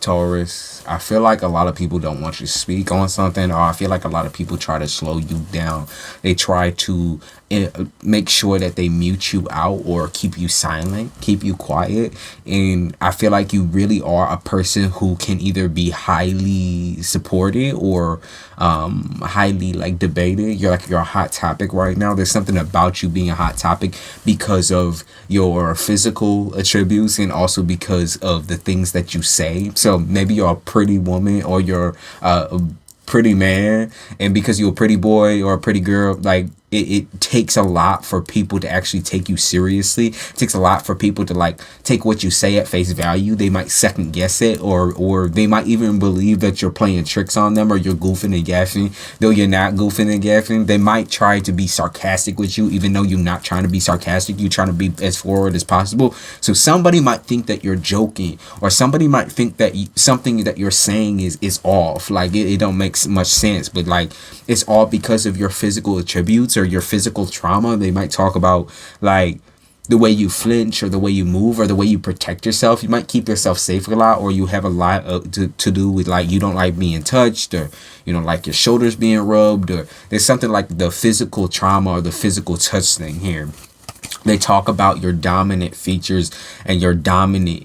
Taurus, I feel like a lot of people don't want you to speak on something, or I feel like a lot of people try to slow you down. They try to make sure that they mute you out or keep you silent, keep you quiet. And I feel like you really are a person who can either be highly supported or highly like debated. You're a hot topic right now. There's something about you being a hot topic because of your physical attributes and also because of the things that you say. So maybe you're a pretty woman or you're a pretty man, and because you're a pretty boy or a pretty girl, like it takes a lot for people to actually take you seriously. It takes a lot for people to like take what you say at face value. They might second guess it, or they might even believe that you're playing tricks on them or you're goofing and gaffing, though you're not goofing and gaffing. They might try to be sarcastic with you even though you're not trying to be sarcastic. You're trying to be as forward as possible. So somebody might think that you're joking, or somebody might think that something that you're saying is off, like it don't make much sense, but like it's all because of your physical attributes or your physical trauma. They might talk about like the way you flinch or the way you move or the way you protect yourself. You might keep yourself safe a lot, or you have a lot to do with like you don't like being touched, or you know, like your shoulders being rubbed, or there's something like the physical trauma or the physical touch thing here. They talk about your dominant features and your dominant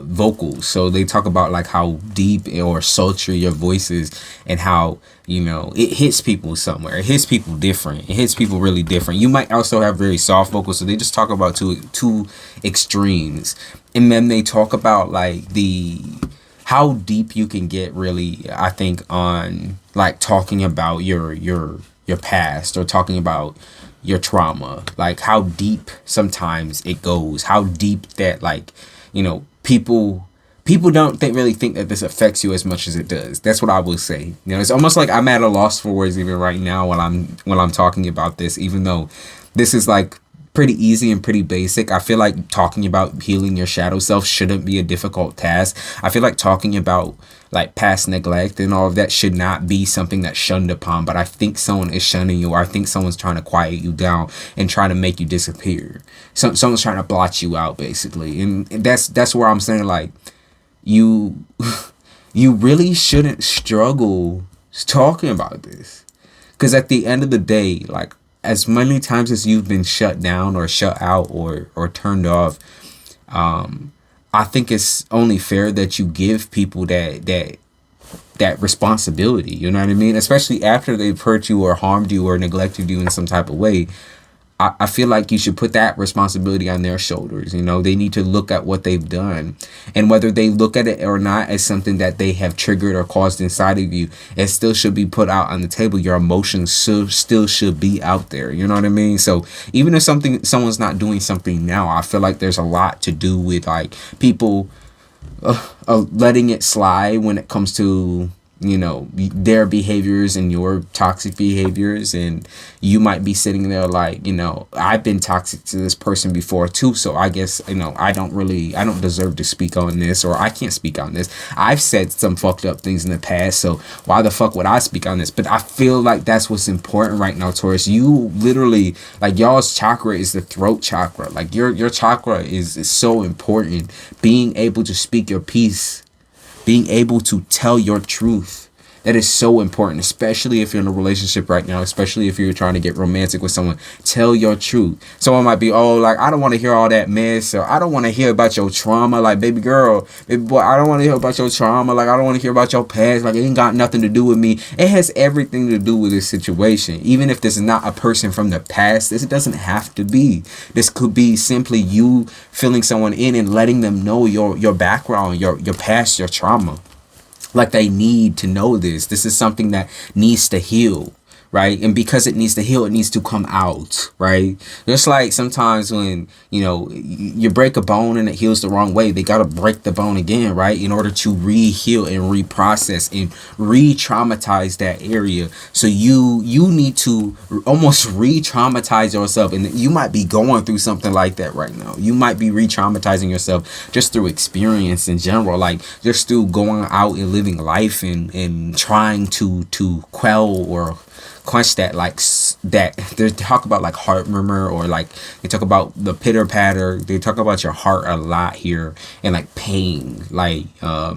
vocals. So they talk about like how deep or sultry your voice is, and how, you know, it hits people somewhere. It hits people different. It hits people really different. You might also have very soft vocals. So they just talk about two extremes. And then they talk about like how deep you can get, really, I think, on like talking about your past, or talking about your trauma, like how deep sometimes it goes, how deep that, like, you know, people don't really think that this affects you as much as it does. That's what I will say. You know, it's almost like I'm at a loss for words even right now while I'm talking about this, even though this is like pretty easy and pretty basic. I feel like talking about healing your shadow self shouldn't be a difficult task. I feel like talking about like past neglect and all of that should not be something that's shunned upon, but I think someone is shunning you, or I think someone's trying to quiet you down and trying to make you disappear. Someone's trying to blot you out, basically. And that's where I'm saying, like, you really shouldn't struggle talking about this, because at the end of the day, like, as many times as you've been shut down or shut out or turned off, I think it's only fair that you give people that responsibility. You know what I mean? Especially after they've hurt you or harmed you or neglected you in some type of way. I feel like you should put that responsibility on their shoulders. You know, they need to look at what they've done, and whether they look at it or not as something that they have triggered or caused inside of you, it still should be put out on the table. Your emotions still should be out there. You know what I mean? So even if someone's not doing something now, I feel like there's a lot to do with like people letting it slide when it comes to, you know, their behaviors and your toxic behaviors. And you might be sitting there like, you know, I've been toxic to this person before too, so I guess, you know, I don't deserve to speak on this, or I can't speak on this. I've said some fucked up things in the past, so why the fuck would I speak on this? But I feel like that's what's important right now, Taurus. You literally, like, y'all's chakra is the throat chakra. Like your chakra is so important. Being able to speak your piece, being able to tell your truth, that is so important, especially if you're in a relationship right now, especially if you're trying to get romantic with someone. Tell your truth. Someone might be, oh, like, I don't want to hear all that mess, or I don't want to hear about your trauma. Like, baby girl, baby boy, I don't want to hear about your trauma. Like, I don't want to hear about your past. Like, it ain't got nothing to do with me. It has everything to do with this situation. Even if this is not a person from the past, this doesn't have to be. This could be simply you filling someone in and letting them know your background, your past, your trauma. Like, they need to know this. This is something that needs to heal, right? And because it needs to heal, it needs to come out, right? Just like sometimes when, you know, you break a bone and it heals the wrong way, they got to break the bone again, right? In order to re-heal and reprocess and re-traumatize that area. So you need to almost re-traumatize yourself. And you might be going through something like that right now. You might be re-traumatizing yourself just through experience in general, like just through going out and living life and trying to quell or quench that, like that they talk about like heart murmur, or like they talk about the pitter patter. They talk about your heart a lot here, and like pain, like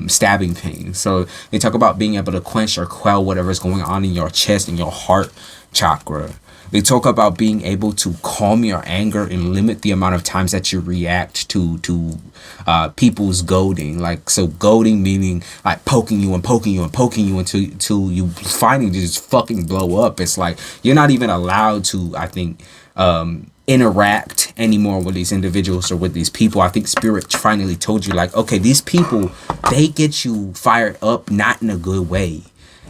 stabbing pain. So they talk about being able to quench or quell whatever's going on in your chest and your heart chakra. They talk about being able to calm your anger and limit the amount of times that you react to people's goading. Like, so goading meaning like poking you and poking you and poking you until you finally just fucking blow up. It's like you're not even allowed to, I think, interact anymore with these individuals or with these people. I think Spirit finally told you, like, okay, these people, they get you fired up, not in a good way.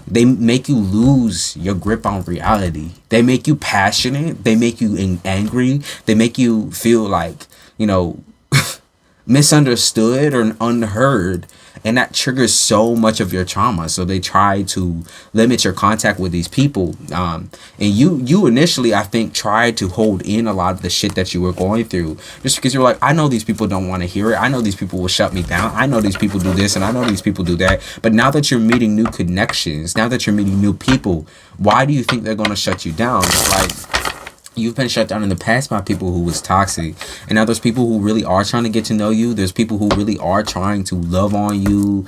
They make you lose your grip on reality. They make you passionate. They make you angry. They make you feel like, you know, misunderstood or unheard. And that triggers so much of your trauma. So they try to limit your contact with these people. And you initially, I think, tried to hold in a lot of the shit that you were going through. Just because you're like, I know these people don't want to hear it. I know these people will shut me down. I know these people do this and I know these people do that. But now that you're meeting new connections, now that you're meeting new people, why do you think they're going to shut you down? Like, you've been shut down in the past by people who was toxic. And now there's people who really are trying to get to know you. There's people who really are trying to love on you,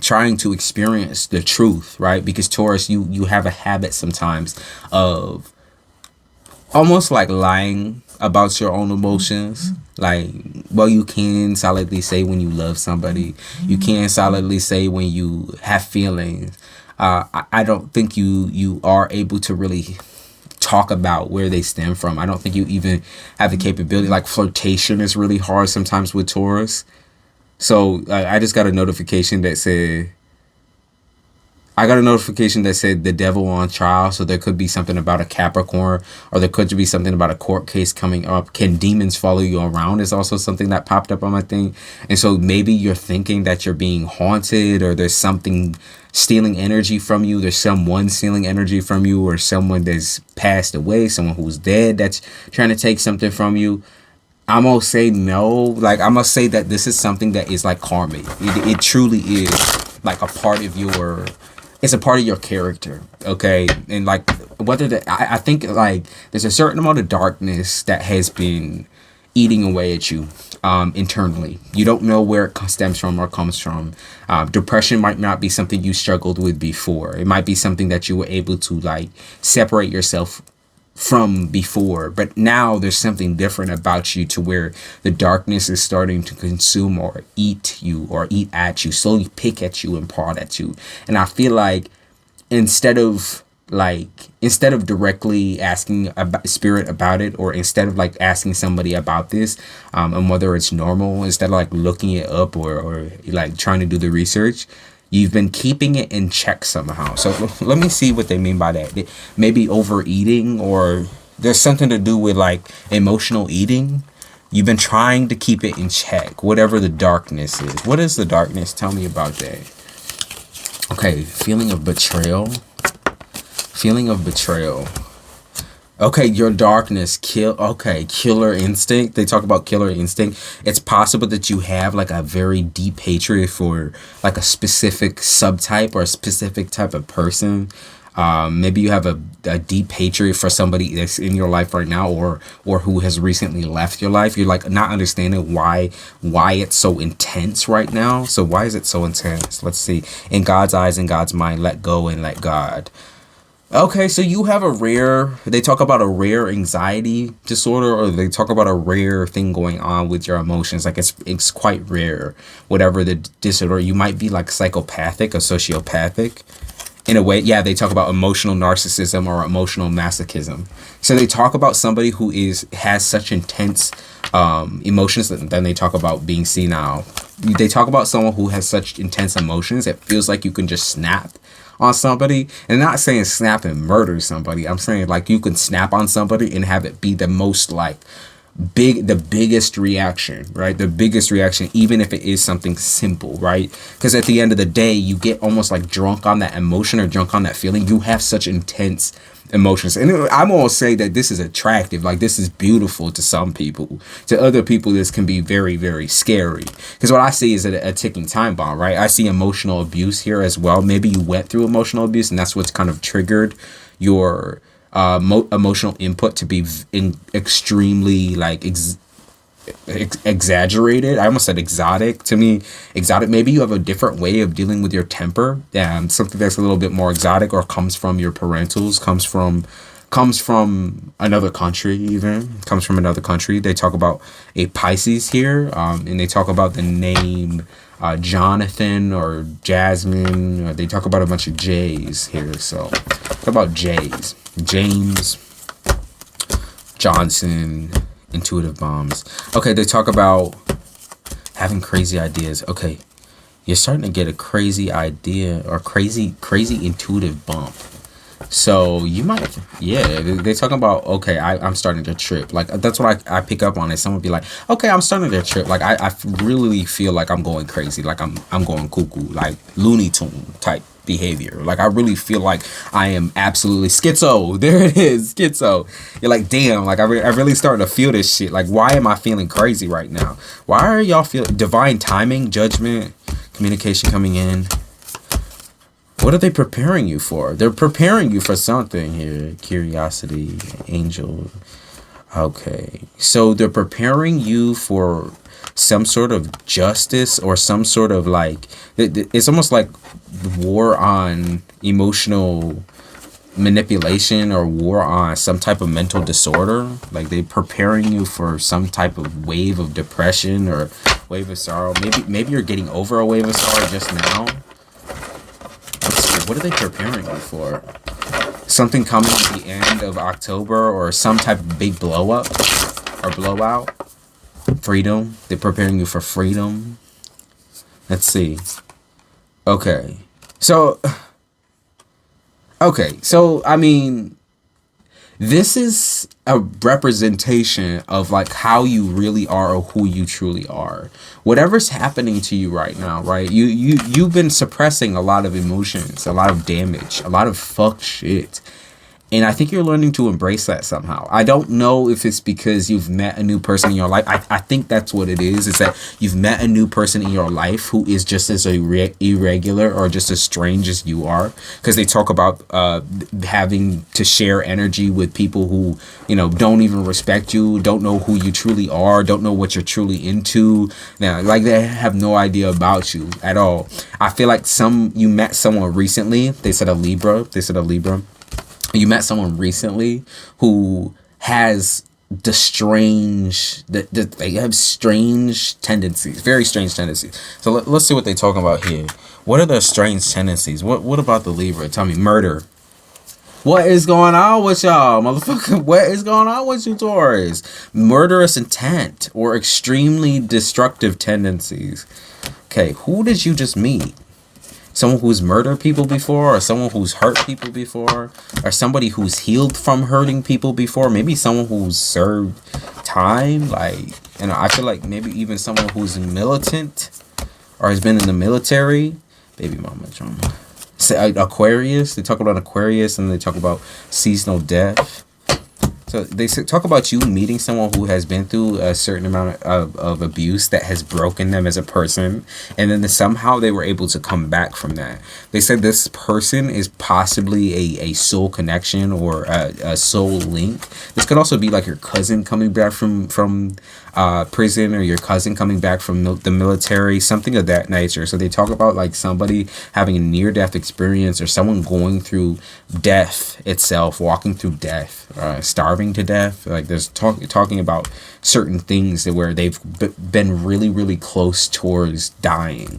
trying to experience the truth, right? Because Taurus, you have a habit sometimes of almost like lying about your own emotions. Like, well, you can solidly say when you love somebody. You can solidly say when you have feelings. I don't think you are able to really talk about where they stem from. I don't think you even have the capability. Like, flirtation is really hard sometimes with Taurus. So I just got a notification that said the devil on trial. So there could be something about a Capricorn, or there could be something about a court case coming up. Can demons follow you around is also something that popped up on my thing. And so maybe you're thinking that you're being haunted, or there's something stealing energy from you. There's someone stealing energy from you, or someone that's passed away, someone who's dead that's trying to take something from you. I'm gonna say no. Like, I'm gonna say that this is something that is like karmic. It truly is like a part of your, it's a part of your character, okay? And like, whether that, I think like there's a certain amount of darkness that has been eating away at you internally. You don't know where it stems from or comes from. Depression might not be something you struggled with before. It might be something that you were able to like separate yourself from before, but now there's something different about you to where the darkness is starting to consume or eat you, or eat at you, slowly pick at you and prod at you. And I feel like instead of directly asking about Spirit about it, or instead of like asking somebody about this, and whether it's normal, instead of like looking it up or like trying to do the research, you've been keeping it in check somehow. So let me see what they mean by that. Maybe overeating, or there's something to do with like emotional eating. You've been trying to keep it in check, whatever the darkness is. What is the darkness? Tell me about that. Okay, feeling of betrayal. Feeling of betrayal. Okay, your darkness, killer instinct. They talk about killer instinct. It's possible that you have like a very deep hatred for like a specific subtype or a specific type of person. Maybe you have a deep hatred for somebody that's in your life right now, or who has recently left your life. You're like not understanding why it's so intense right now. So why is it so intense? Let's see. In God's eyes, in God's mind, let go and let God. Okay, so you have they talk about a rare anxiety disorder, or they talk about a rare thing going on with your emotions. Like it's quite rare, whatever the disorder. You might be like psychopathic or sociopathic in a way. Yeah, they talk about emotional narcissism or emotional masochism. So they talk about somebody who has such intense emotions, that then they talk about being senile. They talk about someone who has such intense emotions, it feels like you can just snap on somebody. And not saying snap and murder somebody. I'm saying like you can snap on somebody and have it be the most like the biggest reaction, right? The biggest reaction, even if it is something simple, right? Because at the end of the day, you get almost like drunk on that emotion or drunk on that feeling. You have such intense emotions, and I'm gonna say that this is attractive, like this is beautiful to some people. To other people, this can be very, very scary, because what I see is a ticking time bomb, right? I see emotional abuse here as well. Maybe you went through emotional abuse and that's what's kind of triggered your emotional input to be extremely like exaggerated. I almost said exotic. To me, exotic, maybe you have a different way of dealing with your temper, something that's a little bit more exotic, or comes from your parentals, comes from another country. Even comes from another country. They talk about a Pisces here, and they talk about the name Jonathan or Jasmine, or they talk about a bunch of J's here. So talk about J's: James, Johnson, intuitive bombs. Okay, they talk about having crazy ideas. Okay, you're starting to get a crazy idea or crazy intuitive bump. So you might, yeah, they're talking about, okay, I'm starting to trip. Like, that's what I pick up on it. Someone be like, okay, I'm starting to trip. Like, I really feel like I'm going crazy. Like, I'm going cuckoo, like Looney Tune type behavior. Like, I really feel like I am absolutely schizo. There it is, schizo. You're like, damn, like, I really starting to feel this shit. Like, why am I feeling crazy right now? Why are y'all feeling divine timing, judgment, communication coming in? What are they preparing you for? They're preparing you for something here. Curiosity, angel. Okay. So they're preparing you for some sort of justice, or some sort of like, it's almost like war on emotional manipulation, or war on some type of mental disorder. Like, they're preparing you for some type of wave of depression or wave of sorrow. Maybe you're getting over a wave of sorrow just now. What are they preparing you for? Something coming at the end of October, or some type of big blow up or blowout? Freedom. They're preparing you for freedom. Let's see. Okay. So I mean, this is a representation of like how you really are, or who you truly are. Whatever's happening to you right now, right? You've been suppressing a lot of emotions, a lot of damage, a lot of fuck shit. And I think you're learning to embrace that somehow. I don't know if it's because you've met a new person in your life. I think that's what it is that you've met a new person in your life who is just as irregular or just as strange as you are. Because they talk about having to share energy with people who, don't even respect you, don't know who you truly are, don't know what you're truly into. Now, like, they have no idea about you at all. I feel like you met someone recently. They said a Libra. You met someone recently who has they have strange tendencies, very strange tendencies. So let's see what they're talking about here. What are their strange tendencies? What about the Libra? Tell me. Murder. What is going on with y'all, motherfucker? What is going on with you, Taurus? Murderous intent or extremely destructive tendencies. Okay, who did you just meet? Someone who's murdered people before, or someone who's hurt people before, or somebody who's healed from hurting people before, maybe someone who's served time, like, I feel like maybe even someone who's militant or has been in the military. Baby mama drama. Aquarius, they talk about Aquarius, and they talk about seasonal death. So they talk about you meeting someone who has been through a certain amount of abuse that has broken them as a person, and then somehow they were able to come back from that. They said this person is possibly a soul connection, or a soul link. This could also be like your cousin coming back from prison, or your cousin coming back from the military, something of that nature. So they talk about like somebody having a near-death experience, or someone going through death itself, walking through death, starving to death. Like, there's talking about certain things where they've been really, really close towards dying,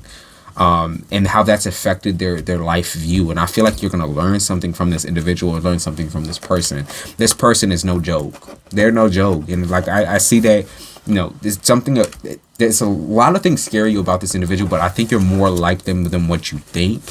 and how that's affected their life view. And I feel like you're going to learn something from this individual, or learn something from this person. This person is no joke. They're no joke. And like, I see that, there's a lot of things scare you about this individual, but I think you're more like them than what you think.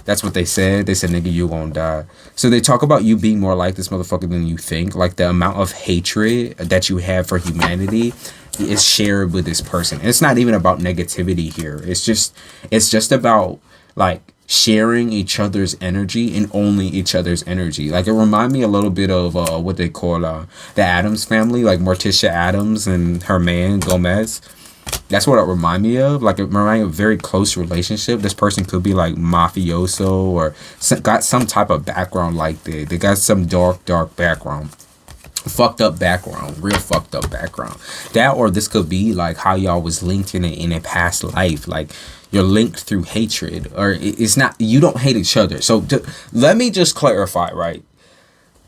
That's what they said. They said, nigga, you gonna die. So they talk about you being more like this motherfucker than you think. Like, the amount of hatred that you have for humanity is shared with this person. And it's not even about negativity here. It's just about like sharing each other's energy, and only each other's energy. Like, it remind me a little bit of what they call the Addams family, like Morticia Addams and her man Gomez. That's what it remind me of. Like, it remind me of a very close relationship. This person could be like mafioso or got some type of background like that. They got some dark background. Fucked up background, real fucked up background. That, or this could be like how y'all was linked in a past life. Like, you're linked through hatred, or it's not, you don't hate each other. So let me just clarify, right?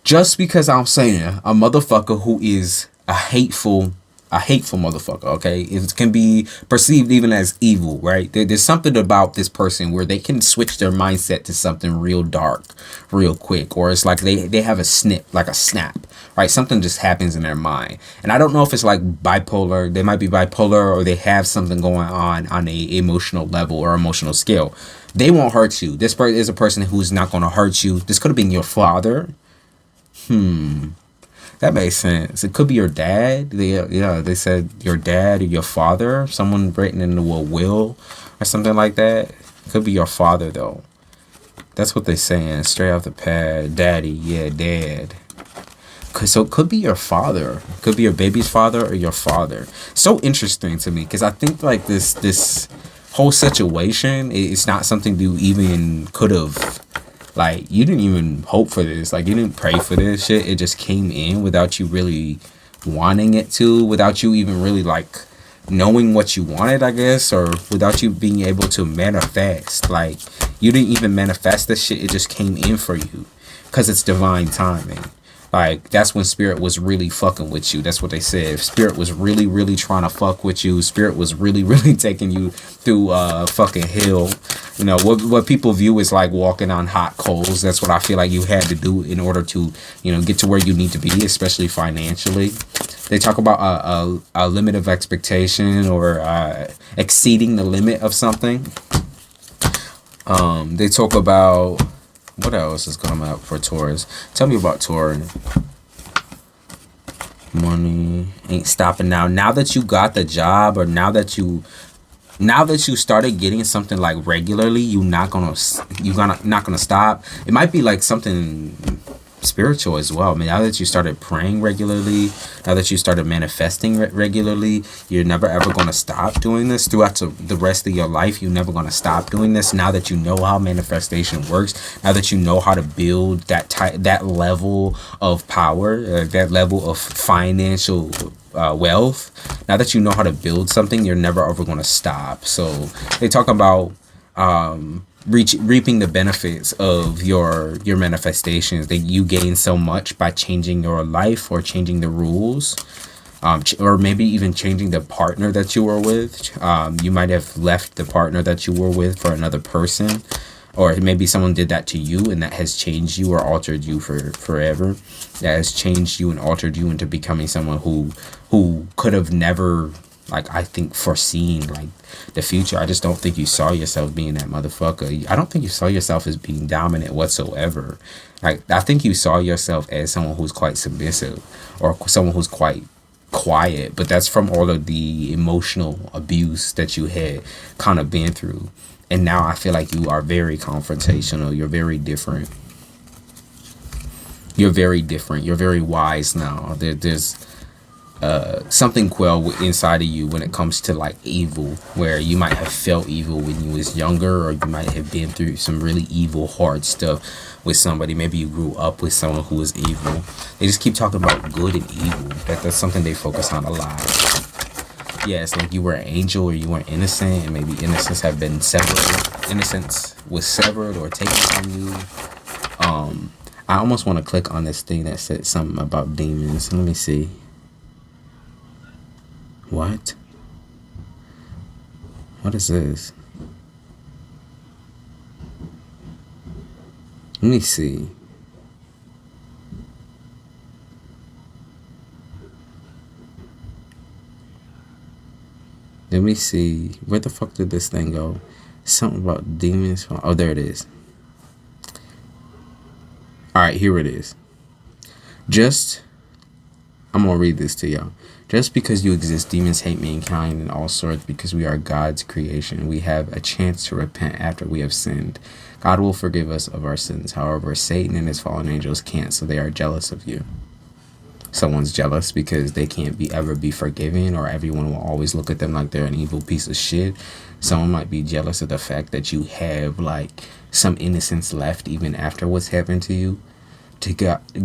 Just because I'm saying a motherfucker who is a hateful motherfucker, okay, it can be perceived even as evil, right? There's something about this person where they can switch their mindset to something real dark real quick, or it's like they have a snap, right? Something just happens in their mind. And I don't know if it's like bipolar. They might be bipolar, or they have something going on a emotional level or emotional scale. They won't hurt you. This person is a person who's not going to hurt you. This could have been your father. That makes sense. It could be your dad. They said your dad or your father. Someone written into a will or something like that. Could be your father, though. That's what they're saying. Straight off the pad. Daddy. Yeah, dad. So it could be your father. Could be your baby's father or your father. So interesting to me, because I think like this whole situation, it's not something you even could have. Like, you didn't even hope for this. Like, you didn't pray for this shit. It just came in without you really wanting it to, without you even really, like, knowing what you wanted, I guess, or without you being able to manifest. Like, you didn't even manifest this shit. It just came in for you because it's divine timing. Like, that's when spirit was really fucking with you. That's what they said. If spirit was really, really trying to fuck with you, spirit was really, really taking you through fucking hell. You know, what people view as like walking on hot coals. That's what I feel like you had to do in order to, you know, get to where you need to be, especially financially. They talk about a limit of expectation, or exceeding the limit of something. They talk about, what else is coming up for Taurus? Tell me about Taurus. Money ain't stopping now. Now that you got the job, or now that you started getting something like regularly, you're not gonna stop. It might be like something spiritual as well. I mean, now that you started praying regularly, now that you started manifesting regularly, you're never ever going to stop doing this throughout the rest of your life. You're never going to stop doing this. Now that you know how manifestation works, now that you know how to build that level of power, that level of financial wealth, now that you know how to build something, you're never ever going to stop. So they talk about reaping the benefits of your manifestations, that you gain so much by changing your life or changing the rules, or maybe even changing the partner that you were with. You might have left the partner that you were with for another person, or maybe someone did that to you, and that has changed you or altered you for forever. That has changed you and altered you into becoming someone who could have never, like, I think, foreseen like the future. I just don't think you saw yourself being that motherfucker. I don't think you saw yourself as being dominant whatsoever. Like, I think you saw yourself as someone who's quite submissive, or someone who's quite quiet, but that's from all of the emotional abuse that you had kind of been through. And now I feel like you are very confrontational. You're very different. You're very wise now. There's something quell inside of you when it comes to like evil, where you might have felt evil when you was younger, or you might have been through some really evil, hard stuff with somebody. Maybe you grew up with someone who was evil. They just keep talking about good and evil. That's something they focus on a lot. Yeah, it's like you were an angel or you weren't innocent, and maybe innocence have been severed. Innocence was severed or taken from you. I almost want to click on this thing that said something about demons. Let me see. What is this? Let me see. Let me see. Where the fuck did this thing go? Something about demons. Oh, there it is. Alright, here it is. I'm gonna read this to y'all. Just because you exist, demons hate mankind and all sorts, because we are God's creation. We have a chance to repent after we have sinned. God will forgive us of our sins. However, Satan and his fallen angels can't, so they are jealous of you. Someone's jealous because they can't be ever be forgiven, or everyone will always look at them like they're an evil piece of shit. Someone might be jealous of the fact that you have like some innocence left even after what's happened to you. To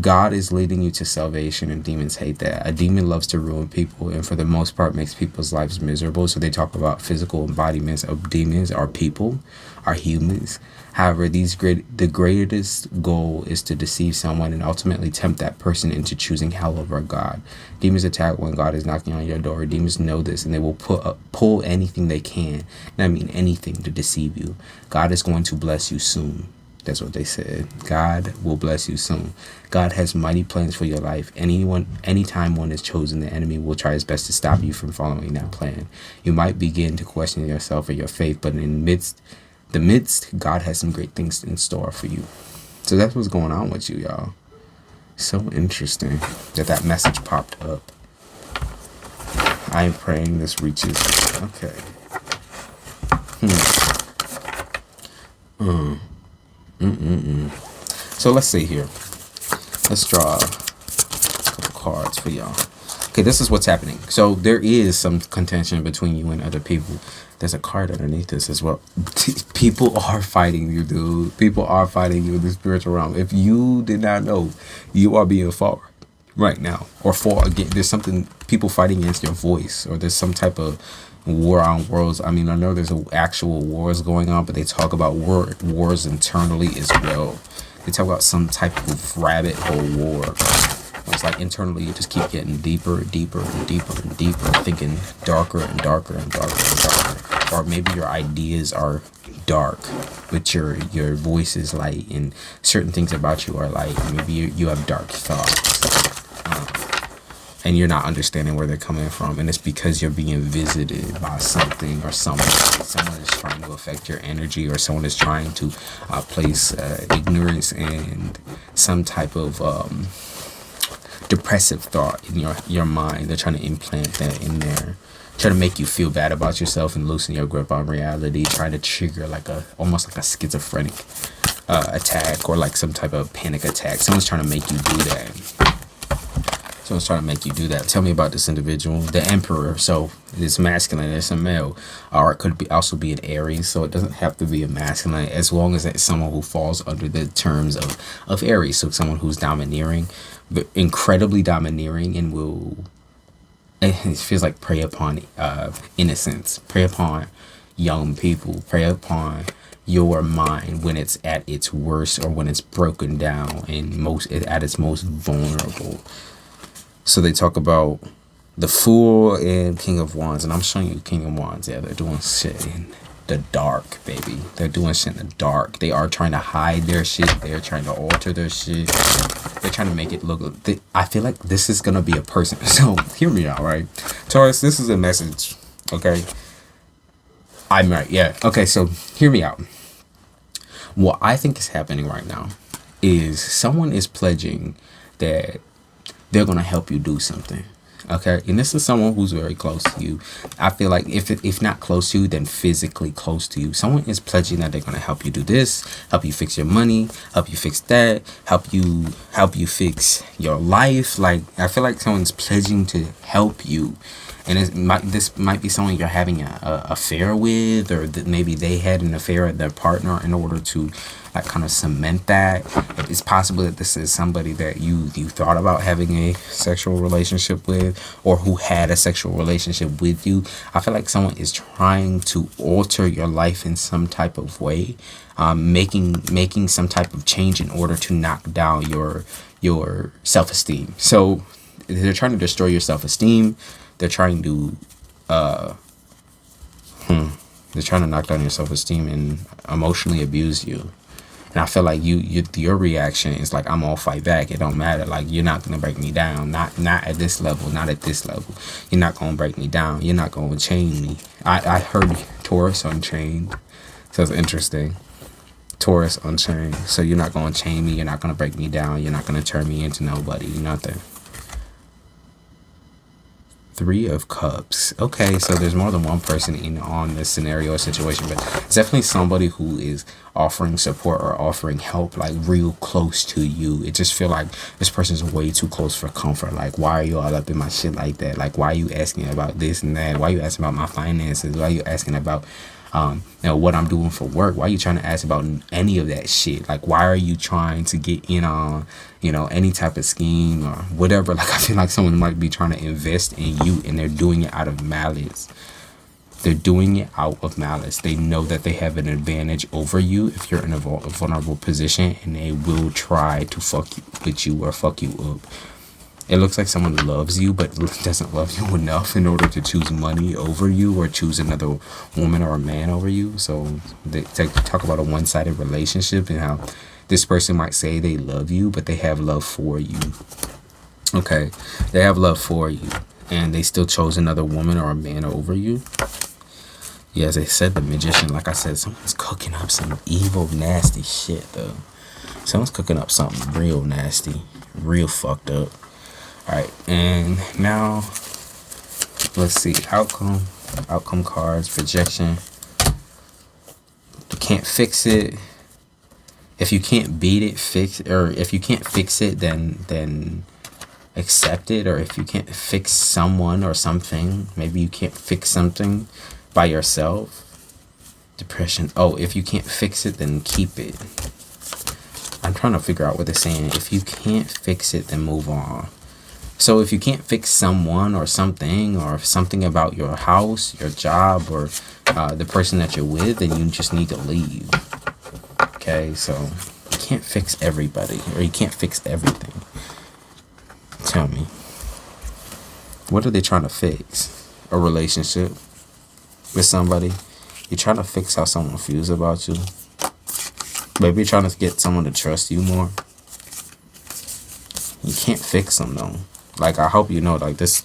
God is leading you to salvation, and demons hate that. A demon loves to ruin people, and for the most part makes people's lives miserable. So they talk about physical embodiments of demons are people, are humans. However, the greatest goal is to deceive someone and ultimately tempt that person into choosing hell over God. Demons attack when God is knocking on your door. Demons know this, and they will pull anything they can, and I mean anything, to deceive you. God is going to bless you soon. That's what they said. God will bless you soon. God has mighty plans for your life. Anytime one is chosen, the enemy will try his best to stop you from following that plan. You might begin to question yourself or your faith, but in the midst, God has some great things in store for you. So that's what's going on with you, y'all. So interesting that message popped up. I am praying this reaches. Okay. So let's see here. Let's draw a couple cards for y'all. Okay, this is what's happening. So there is some contention between you and other people. There's a card underneath this as well. People are fighting you, dude. People are fighting you in the spiritual realm. If you did not know, you are being fought right now. Or again, there's something, people fighting against your voice, or there's some type of war on worlds. I mean, I know there's actual wars going on, but they talk about wars internally as well. They talk about some type of rabbit hole war. It's like internally you just keep getting deeper and deeper and deeper and deeper, thinking darker and darker and darker and darker. Or maybe your ideas are dark, but your voice is light, and certain things about you are light. Maybe you have dark thoughts. And you're not understanding where they're coming from, and it's because you're being visited by something or someone. Someone is trying to affect your energy, or someone is trying to place ignorance and some type of depressive thought in your mind. They're trying to implant that in there, trying to make you feel bad about yourself and loosen your grip on reality, trying to trigger almost like a schizophrenic attack, or like some type of panic attack. Someone's trying to make you do that. Someone's trying to make you do that. Tell me about this individual. The Emperor. So it's masculine. It's a male. Or it could also be an Aries. So it doesn't have to be a masculine, as long as it's someone who falls under the terms of Aries. So someone who's domineering, but incredibly domineering, and it feels like prey upon innocence, prey upon young people, prey upon your mind when it's at its worst, or when it's broken down and at its most vulnerable. So they talk about the Fool and King of Wands, and I'm showing you King of Wands. Yeah, they're doing shit in the dark, baby. They're doing shit in the dark. They are trying to hide their shit. They're trying to alter their shit. They're trying to make it look. I feel like this is gonna be a person. So hear me out, right? Taurus, this is a message, okay? I'm right, yeah. Okay, so hear me out. What I think is happening right now is someone is pledging that they're going to help you do something. Okay, and this is someone who's very close to you. I feel like if not close to you, then physically close to you. Someone is pledging that they're going to help you do this, help you fix your money, help you fix that, help you fix your life. Like, I feel like someone's pledging to help you. And this might be someone you're having an affair with, or that maybe they had an affair with their partner in order to like kind of cement that. It's possible that this is somebody that you thought about having a sexual relationship with, or who had a sexual relationship with you. I feel like someone is trying to alter your life in some type of way, making some type of change in order to knock down your self-esteem. So they're trying to destroy your self-esteem. They're trying to knock down your self-esteem and emotionally abuse you. And I feel like your reaction is like, I'm gonna fight back. It don't matter. Like, you're not gonna break me down. Not at this level. Not at this level. You're not gonna break me down. You're not gonna chain me. I heard Taurus Unchained. So it's interesting. Taurus Unchained. So you're not gonna chain me. You're not gonna break me down. You're not gonna turn me into nobody. Nothing. Three of Cups. Okay, so there's more than one person in on this scenario or situation, but it's definitely somebody who is offering support or offering help, like real close to you. It just feel like this person's way too close for comfort. Like, why are you all up in my shit like that? Like, why are you asking about this and that? Why are you asking about my finances? Why are you asking about what I'm doing for work? Why are you trying to ask about any of that shit? Like, why are you trying to get in on, any type of scheme or whatever? Like, I feel like someone might be trying to invest in you and they're doing it out of malice. They're doing it out of malice. They know that they have an advantage over you if you're in a vulnerable position, and they will try to fuck you with you or fuck you up. It looks like someone loves you, but doesn't love you enough in order to choose money over you or choose another woman or a man over you. So they talk about a one-sided relationship and how this person might say they love you, but they have love for you. Okay, they have love for you, and they still chose another woman or a man over you. Yeah, as I said, the Magician, like I said, someone's cooking up some evil, nasty shit, though. Someone's cooking up something real nasty, real fucked up. Alright, and now let's see. Outcome cards, projection. You can't fix it. If you can't beat it, fix it. Or if you can't fix it, then accept it. Or if you can't fix someone or something, maybe you can't fix something by yourself. Depression. Oh, if you can't fix it, then keep it. I'm trying to figure out what they're saying. If you can't fix it, then move on. So if you can't fix someone or something about your house, your job, or the person that you're with, then you just need to leave. Okay, so you can't fix everybody, or you can't fix everything. Tell me, what are they trying to fix? A relationship with somebody? You're trying to fix how someone feels about you. Maybe you're trying to get someone to trust you more. You can't fix them though. Like, I hope you know, like, this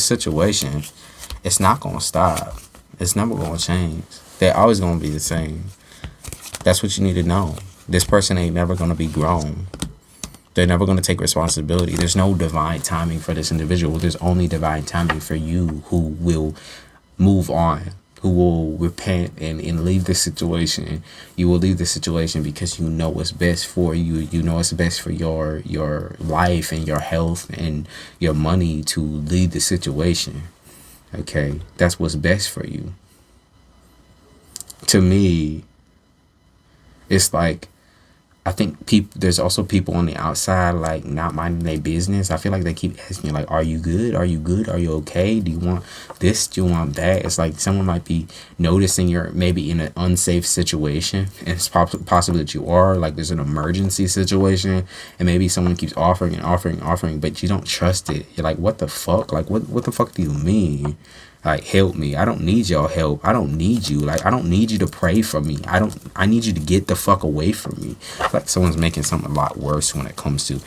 situation, it's not going to stop. It's never going to change. They're always going to be the same. That's what you need to know. This person ain't never going to be grown. They're never going to take responsibility. There's no divine timing for this individual. There's only divine timing for you, who will move on, who will repent and leave the situation. You will leave the situation because you know what's best for you. You know what's best for your life and your health and your money, to leave the situation. Okay, that's what's best for you. To me, it's like, I think there's also people on the outside, like, not minding their business. I feel like they keep asking you, like, are you good? Are you good? Are you okay? Do you want this? Do you want that? It's like someone might be noticing you're maybe in an unsafe situation, and it's possible that you are. Like, there's an emergency situation, and maybe someone keeps offering, but you don't trust it. You're like, what the fuck? Like, what the fuck do you mean? Like, help me. I don't need y'all help. I don't need you. Like, I don't need you to pray for me. I need you to get the fuck away from me. Like, someone's making something a lot worse when it comes to,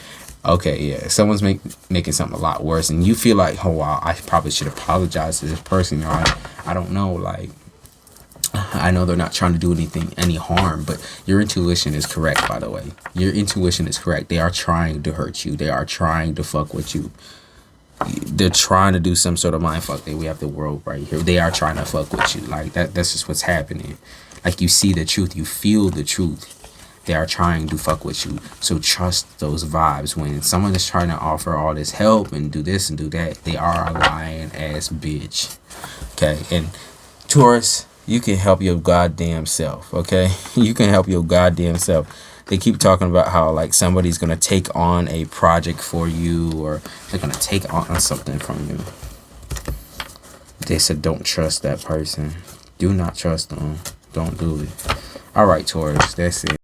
okay, yeah, someone's making something a lot worse, and you feel like, oh, wow, I probably should apologize to this person. I don't know, like, I know they're not trying to do any harm, but your intuition is correct, by the way. Your intuition is correct. They are trying to hurt you. They are trying to fuck with you. They're trying to do some sort of mind fuck. We have the world right here. They are trying to fuck with you. Like, that's just what's happening. Like, you see the truth. You feel the truth. They are trying to fuck with you. So trust those vibes. When someone is trying to offer all this help and do this and do that, they are a lying ass bitch. Okay, and Taurus, you can help your goddamn self. Okay, you can help your goddamn self. They keep talking about how, like, somebody's gonna take on a project for you, or they're gonna take on something from you. They said don't trust that person. Do not trust them. Don't do it. All right, Taurus, that's it.